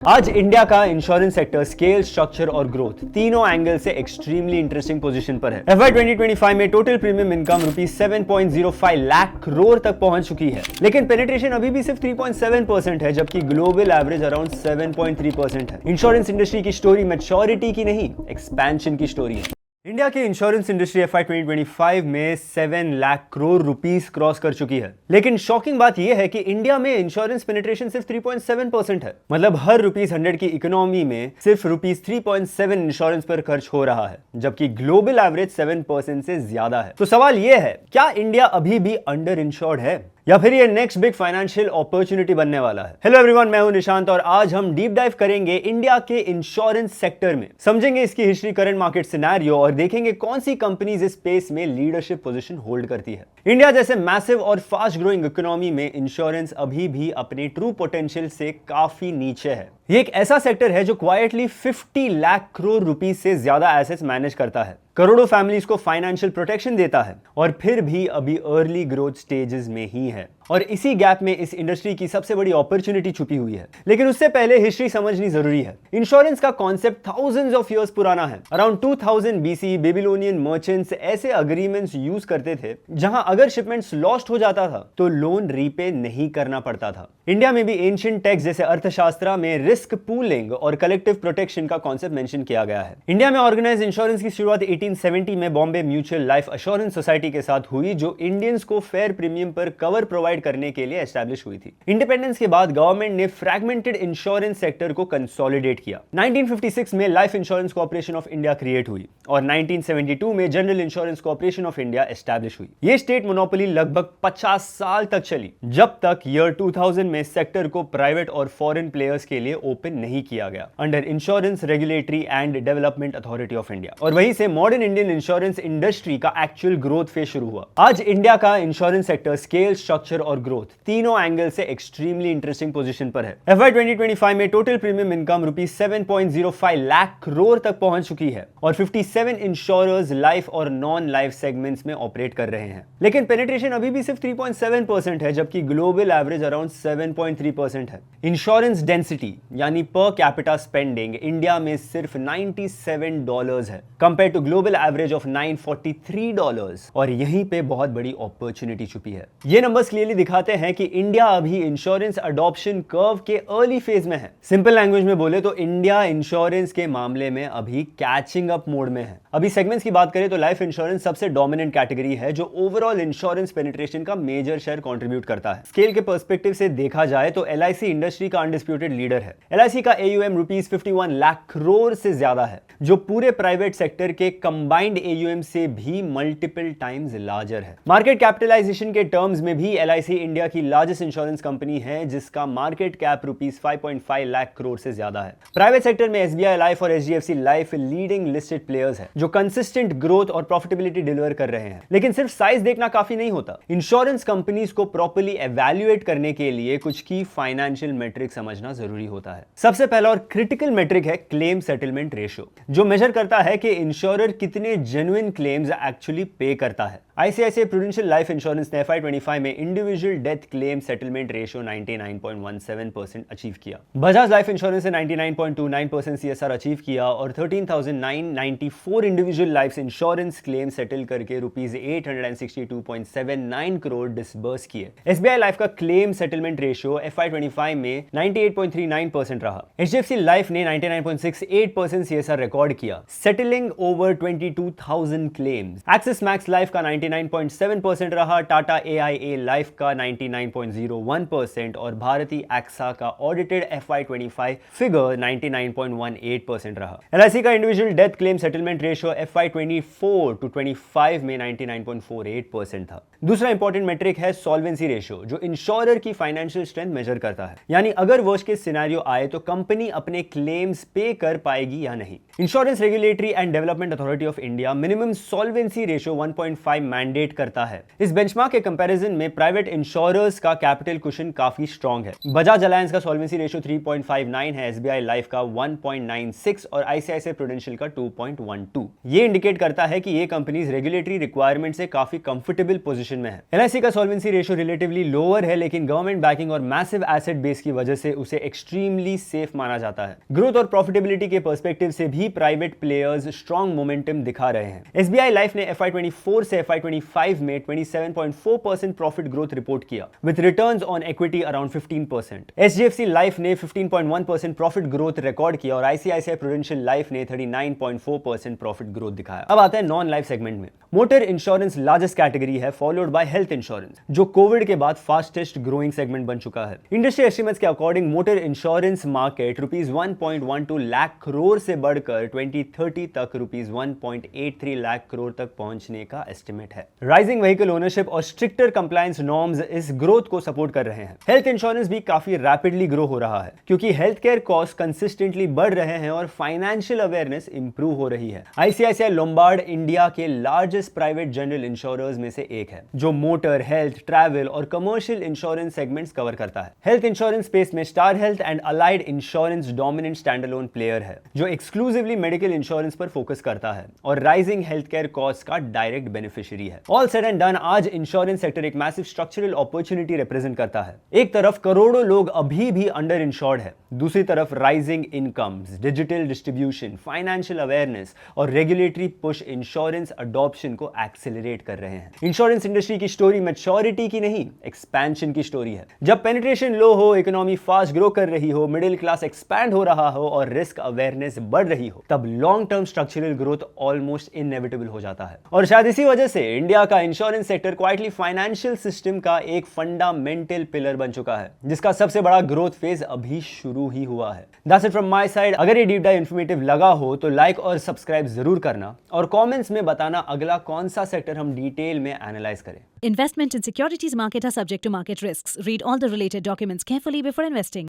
आज इंडिया का insurance sector scale, structure और ग्रोथ तीनों एंगल से एक्सट्रीमली इंटरेस्टिंग पोजीशन पर है। FY 2025 में total premium income rupees 7.05 lakh crore तक पहुंच चुकी है, लेकिन पेनिट्रेशन अभी भी सिर्फ 3.7% है, जबकि ग्लोबल एवरेज अराउंड 7.3% है। इंश्योरेंस इंडस्ट्री की स्टोरी मैच्योरिटी की नहीं, एक्सपेंशन की स्टोरी है। इंडिया की इंश्योरेंस इंडस्ट्री FY 2025 में 7 लाख करोड़ रुपीस क्रॉस कर चुकी है, लेकिन शॉकिंग बात यह है कि इंडिया में इंश्योरेंस पेनिट्रेशन सिर्फ 3.7% है। मतलब हर रुपीस 100 की इकोनॉमी में सिर्फ रुपीस 3.7 इंश्योरेंस पर खर्च हो रहा है, जबकि ग्लोबल एवरेज 7% से ज्यादा है। तो सवाल यह है, क्या इंडिया अभी भी अंडर इंश्योर्ड है या फिर ये नेक्स्ट बिग फाइनेंशियल अपॉर्चुनिटी बनने वाला है? हेलो एवरीवन, मैं हूं निशांत और आज हम डीप डाइव करेंगे इंडिया के इंश्योरेंस सेक्टर में, समझेंगे इसकी हिस्ट्री, करंट मार्केट सिनेरियो और देखेंगे कौन सी कंपनीज इस स्पेस में लीडरशिप पोजीशन होल्ड करती है। इंडिया जैसे मैसिव और फास्ट ग्रोइंग इकोनॉमी में इंश्योरेंस अभी भी अपने ट्रू पोटेंशियल से काफी नीचे है। ये एक ऐसा सेक्टर है जो क्वाइटली 50 लाख करोड़ रुपीस से ज्यादा एसेट्स मैनेज करता है, करोड़ों फैमिलीज को फाइनेंशियल प्रोटेक्शन देता है और फिर भी अभी अर्ली ग्रोथ स्टेजेस में ही है। और इसी गैप में इस इंडस्ट्री की सबसे बड़ी अपॉर्चुनिटी छुपी हुई है। लेकिन उससे पहले हिस्ट्री समझनी जरूरी है। इंश्योरेंस का कॉन्सेप्ट थाउजेंड्स ऑफ इयर्स पुराना है। अराउंड 2000 BC बेबीलोनियन मर्चेंट्स ऐसे अग्रीमेंट्स यूज करते थे जहां अगर शिपमेंट्स लॉस्ट हो जाता था तो लोन रीपे नहीं करना पड़ता था। इंडिया में भी एंशिएंट टेक्स्ट जैसे अर्थशास्त्र में रिस्क पूलिंग और कलेक्टिव प्रोटेक्शन का कॉन्सेप्ट मेंशन किया गया है। इंडिया में ऑर्गेनाइज्ड इंश्योरेंस की शुरुआत 1870 में Bombay mutual life assurance society के साथ हुई, जो इंडियंस को फेयर प्रीमियम पर कवर प्रोवाइड करने के लिए एस्टैब्लिश हुई थी। इंडिपेंडेंस के बाद गवर्नमेंट ने फ्रैगमेंटेड इंश्योरेंस सेक्टर को कंसोलिडेट किया। 1956 में life insurance corporation of India create हुई और 1972 में general insurance corporation of India establish हुई। यह स्टेट मोनोपोली लगभग 50 साल तक चली, जब तक ईयर 2000 में सेक्टर को प्राइवेट और फॉरेन प्लेयर्स के लिए ओपन नहीं किया गया under insurance regulatory and development authority of India. और वहीं से मॉडर्न इंडियन इंश्योरेंस इंडस्ट्री का एक्चुअल ग्रोथ फेज शुरू हुआ। आज इंडिया का इंश्योरेंस सेक्टर स्केल, स्ट्रक्चर और ग्रोथ तीनों एंगल से एक्सट्रीमली इंटरेस्टिंग पोजीशन पर है। FY 2025 में total premium income rupees 7.05 lakh crore तक पहुंच चुकी है और 57 इंश्योरर्स लाइफ और नॉन लाइफ सेगमेंट्स में ऑपरेट कर रहे हैं, लेकिन पेनिट्रेशन अभी भी सिर्फ 3.7% है, जबकि ग्लोबल एवरेज अराउंड 7.3% है। इंश्योरेंस डेंसिटी यानी पर कैपिटा स्पेंडिंग इंडिया में सिर्फ $97 है compare to global average of $943, और यहीं पे बहुत बड़ी अपॉर्चुनिटी छुपी है। ये नंबर्स क्लियरली दिखाते हैं कि इंडिया अभी इंश्योरेंस अडॉप्शन कर्व के अर्ली फेज में है। सिंपल लैंग्वेज में बोले तो इंडिया इंश्योरेंस के मामले में अभी कैचिंग अप मोड में है। अभी सेगमेंट्स की बात करें तो लाइफ इंश्योरेंस सबसे डोमिनेंट कैटेगरी है, जो ओवरऑल इंश्योरेंस पेनिट्रेशन का मेजर शेयर कंट्रीब्यूट करता है। स्केल के पर्सपेक्टिव से देखा जाए तो LIC इंडस्ट्री का अनडिस्प्यूटेड लीडर है। LIC का AUM रुपीज 51 लाख करोड़ से ज्यादा है, जो पूरे प्राइवेट सेक्टर के कंबाइंड AUM से भी मल्टीपल टाइम्स लार्जर है। मार्केट कैपिटलाइजेशन के टर्म्स में भी LIC इंडिया की लार्जेस्ट इंश्योरेंस कंपनी है, जिसका market cap rupees 5.5 lakh crore से ज्यादा है। प्राइवेट सेक्टर में SBI लाइफ और HDFC life leading listed players हैं, जो कंसिस्टेंट ग्रोथ और प्रॉफिटेबिलिटी डिलीवर कर रहे हैं। लेकिन सिर्फ साइज देखना काफी नहीं होता। इंश्योरेंस कंपनीज को प्रॉपर्ली एवैल्यूएट करने के लिए कुछ की फाइनेंशियल मेट्रिक समझना जरूरी होता है। सबसे पहला और क्रिटिकल मेट्रिक है क्लेम सेटलमेंट रेशियो, जो मेजर करता है कि इंश्योरर कितने जेन्युइन क्लेम्स एक्चुअली पे करता है। ICICI प्रूडेंशियल लाइफ इंश्योरेंस ने FY 25 में individual death claim settlement ratio 99.17% achieve किया। बजाज लाइफ इंश्योरेंस ने 99.29% CSR अचीव किया और 13,994 individual life insurance claim settle करके रुपीज 862.79 करोड़ डिसबर्स किए। SBI लाइफ का क्लेम सेटलमेंट रेशियो FY 25 में 98.39% रहा। HDFC लाइफ ने 99.68% CSR रिकॉर्ड किया, settling over 22,000 claims. Axis max life का 99.7% रहा, टाटा AIA लाइफ का 99.01% और भारती एक्सा का ऑडिटेड FY 25 फिगर 99.18% रहा। LIC का individual death claim settlement ratio FY 24 to 25 में 99.48% था। दूसरा इंपॉर्टेंट मेट्रिक है सॉल्वेंसी रेशियो, जो इंश्योरर की फाइनेंशियल स्ट्रेंथ मेजर करता है, यानी अगर वर्स्ट केस सिनेरियो आए तो कंपनी अपने क्लेम्स पे कर पाएगी या नहीं। Insurance regulatory and development authority of India minimum solvency ratio 1.5 mandate करता है। इस बेंचमार्क के कंपैरिजन में प्राइवेट इंश्योरर्स का कैपिटल कुशन काफी स्ट्रांग है। बजाज अलायंस का सॉल्वेंसी रेशियो 3.59 है, SBI लाइफ का 1.96 और ICICI प्रूडेंशियल का 2.12। ये इंडिकेट करता है कि ये कंपनीज रेगुलेटरी रिक्वायरमेंट से काफी कंफर्टेबल पोजीशन पोजीशन में है। LIC का सॉल्वेंसी रेशियो रिलेटिवली लोअर है, लेकिन गवर्नमेंट बैकिंग और मैसिव एसेट बेस की वजह से उसे एक्सट्रीमली सेफ माना जाता है। ग्रोथ और प्रॉफिटेबिलिटी के पर्सपेक्टिव से भी प्राइवेट प्लेयर्स स्ट्रॉन्ग मोमेंटम दिखा रहे हैं। SBI लाइफ ने FY24 से FY25 में 27.4% प्रॉफिट ग्रोथ रिपोर्ट किया, with returns on equity around 15%। HDFC life ने 15.1% प्रॉफिट ग्रोथ रिकॉर्ड किया और ICICI प्रूडेंशियल लाइफ ने 39.4% प्रॉफिट ग्रोथ दिखाया। अब आता है नॉन लाइफ सेगमेंट में। मोटर इंश्योरेंस लार्जेस्ट कैटेगरी है, फॉलोड बाय हेल्थ इंश्योरेंस, जो कोविड के बाद फास्टेस्ट ग्रोइंग सेगमेंट बन चुका है। इंडस्ट्री एस्टिमेट्स के according motor insurance market ₹1.12 lakh crore से बढ़कर 2030 तक ₹1.83 लाख करोड़ तक पहुंचने का एस्टिमेट है। राइजिंग व्हीकल ओनरशिप और स्ट्रिक्टर कंप्लायंस नॉर्म्स इस ग्रोथ को सपोर्ट कर रहे हैं। हेल्थ इंश्योरेंस भी काफी रैपिडली ग्रो हो रहा है, क्योंकि हेल्थ केयर कॉस्ट कंसिस्टेंटली बढ़ रहे हैं और फाइनेंशियल अवेयरनेस इंप्रूव हो रही है। ICICI लोम्बार्ड इंडिया के लार्जेस्ट प्राइवेट जनरल इंश्योरर्स में से एक है, जो मोटर, हेल्थ, ट्रैवल और कमर्शियल इंश्योरेंस सेगमेंट्स कवर करता है। हेल्थ इंश्योरेंस स्पेस में star health and allied insurance dominant standalone player है, जो एक्सक्लूसिवली मेडिकल इंश्योरेंस पर फोकस करता है और राइजिंग हेल्थ केयर कॉस्ट का डायरेक्ट बेनिफिशियरी है। ऑल सेड एंड डन, आज इंश्योरेंस सेक्टर एक मैसिव स्ट्रक्चरल अपॉर्चुनिटी रिप्रेजेंट करता है। एक तरफ करोड़ों लोग अभी भी अंडर इंश्योर्ड है, दूसरी तरफ rising incomes, digital distribution, financial awareness और रेगुलेटरी पुश इंश्योरेंस अडॉप्शन को एक्सेलरेट कर रहे हैं। इंश्योरेंस इंडस्ट्री की स्टोरी मैच्योरिटी की नहीं, एक्सपेंशन की स्टोरी है। जब पेनिट्रेशन लो हो, इकोनॉमी फास्ट ग्रो कर रही हो, मिडिल क्लास एक्सपैंड हो रहा हो और रिस्क अवेयरनेस बढ़ रही हो, तब long term structural growth almost inevitable हो जाता है। और शायद इसी वजह से इंडिया का insurance sector quietly financial system का एक फंडामेंटल पिलर बन चुका है, जिसका सबसे बड़ा ग्रोथ फेज अभी शुरू ही हुआ है। That's it from my side। अगर ये डीप डाइव इंफॉर्मेटिव लगा हो तो लाइक और सब्सक्राइब जरूर करना और कमेंट्स में बताना अगला कौन सा सेक्टर हम डिटेल में एनालाइज करें। Investment in securities market are subject to market risks. Read all the related documents carefully before investing.